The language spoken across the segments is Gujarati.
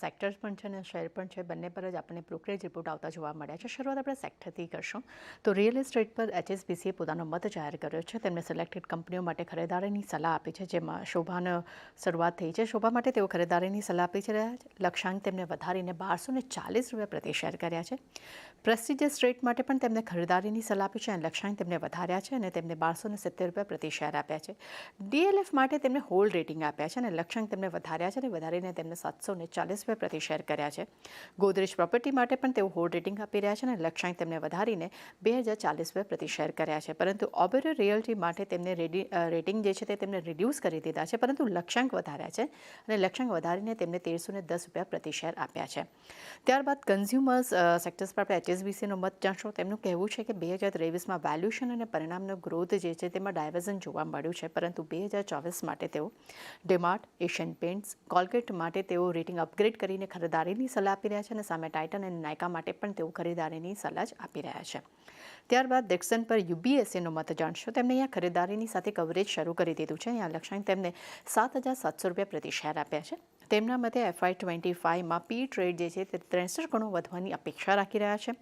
સેક્ટર્સ પણ છે અને શેર પણ છે, બંને પર જ આપણને બ્રોકરેજ રિપોર્ટ આવતા જોવા મળ્યા છે. શરૂઆત આપણે સેક્ટરથી કરશું તો રિયલ એસ્ટેટ પર HSBCએ પોતાનો મત જાહેર કર્યો છે. તેમણે સિલેક્ટેડ કંપનીઓ માટે ખરીદારીની સલાહ આપી છે, જેમાં શોભાનો શરૂઆત થઈ છે. શોભા માટે તેઓ ખરીદારીની સલાહ આપી છે. લક્ષ્યાંક તેમને વધારીને ₹1240 પ્રતિ શેર કર્યા છે. પ્રેસ્ટિજિયસ રેટ માટે પણ તેમને ખરીદારીની સલાહ આપી છે અને લક્ષ્યાંક તેમને વધાર્યા છે અને તેમને ₹1270 પ્રતિ શેર આપ્યા છે. DLF માટે તેમને હોલ્ડ રેટિંગ આપ્યા છે અને લક્ષ્યાંક તેમને વધાર્યા છે અને વધારીને તેમને ₹740 પ્રતિ શેર કર્યા છે. ગોદરેજ પ્રોપર્ટી માટે પણ તેઓ હોલ્ડ રેટિંગ આપી રહ્યા છે અને લક્ષ્યાંક તેમને વધારીને ₹2040 પ્રતિ શેર કર્યા છે. પરંતુ ઓબેરોય રિયલ્ટી માટે તેમને રેટિંગ જે છે તે તેમને રિડ્યુસ કરી દીધા છે, પરંતુ લક્ષ્યાંક વધાર્યા છે અને લક્ષ્યાંક વધારીને તેમને ₹1310 પ્રતિ શેર આપ્યા છે. ત્યારબાદ કન્ઝ્યુમર્સ સેક્ટર્સ પર આપણે HSBCનો મત જાણશો. તેમનું કહેવું છે કે 2023માં વેલ્યુએશન અને પરિણામનો ગ્રોથ જે છે તેમાં ડાયવર્ઝન જોવા મળ્યું છે, પરંતુ 2024 માટે તેઓ ડીમાર્ટ, એશિયન પેઇન્ટ્સ, કોલગેટ માટે તેઓ રેટિંગ અપગ્રેડ કરીને ખરીદારીની સલાહ આપી રહ્યા છે અને સામે ટાઇટન અને નાયકા માટે પણ તેઓ ખરીદારીની સલાહ જ આપી રહ્યા છે. ત્યારબાદ ડિક્સન પર UBSAનો મત જાણશો. તેમણે અહીંયા ખરીદારીની સાથે કવરેજ શરૂ કરી દીધું છે. અહીંયા લક્ષ્યાંક તેમને ₹7,700 પ્રતિ શેર આપ્યા છે. તેમના મતે FY25માં પી ટ્રેડ જે છે તે 63 ગણો વધવાની અપેક્ષા રાખી રહ્યા છે,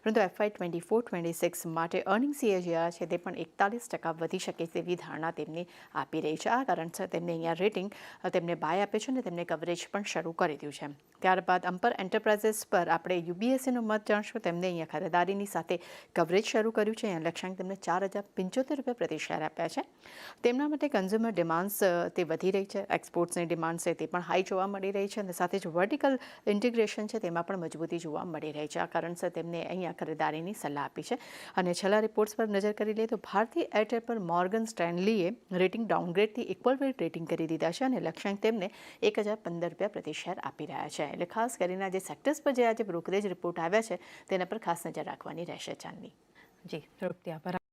પરંતુ FY24-26 માટે અર્નિંગ CAGR છે તે પણ 41% વધી શકે તેવી ધારણા તેમની આપી રહી છે. આ કારણસર તેમને અહીંયા રેટિંગ તેમને બાય આપે છે અને તેમને કવરેજ પણ શરૂ કરી દીધું છે. ત્યારબાદ અંપર એન્ટરપ્રાઇઝિસ પર આપણે UBSAનો મત જાણશું. તેમને અહીંયા ખરીદારીની સાથે કવરેજ શરૂ કર્યું છે. અહીંયા લક્ષ્યાંક તેમને ₹4,075 પ્રતિ શેર આપ્યા છે. તેમના માટે કન્ઝ્યુમર ડિમાન્ડ્સ તે વધી રહી છે, એક્સપોર્ટ્સની ડિમાન્ડ છે તે પણ હાઈ જોવા મળી રહી છે અને સાથે જ વર્ટિકલ ઇન્ટિગ્રેશન છે તેમાં પણ મજબૂતી જોવા મળી રહી છે. આ કારણસર તેમને અહીંયા ખરીદારીની સલાહ આપી છે. અને છેલ્લા રિપોર્ટ્સ પર નજર કરી લઈએ તો ભારતીય એરટેલ પર મોર્ગન સ્ટેનલીએ રેટિંગ ડાઉનગ્રેડથી ઇક્વલ વેટ રેટિંગ કરી દીધા છે અને લક્ષ્યાંક તેમને ₹1,015 પ્રતિ શેર આપી રહ્યા છે. એટલે ખાસ કરીને જે સેક્ટર્સ પર જે આજે બ્રોકરેજ રિપોર્ટ આવ્યા છે તેના પર ખાસ નજર રાખવાની રહેશે. ચાંદની. જી, તૃપ્તિ, આભાર.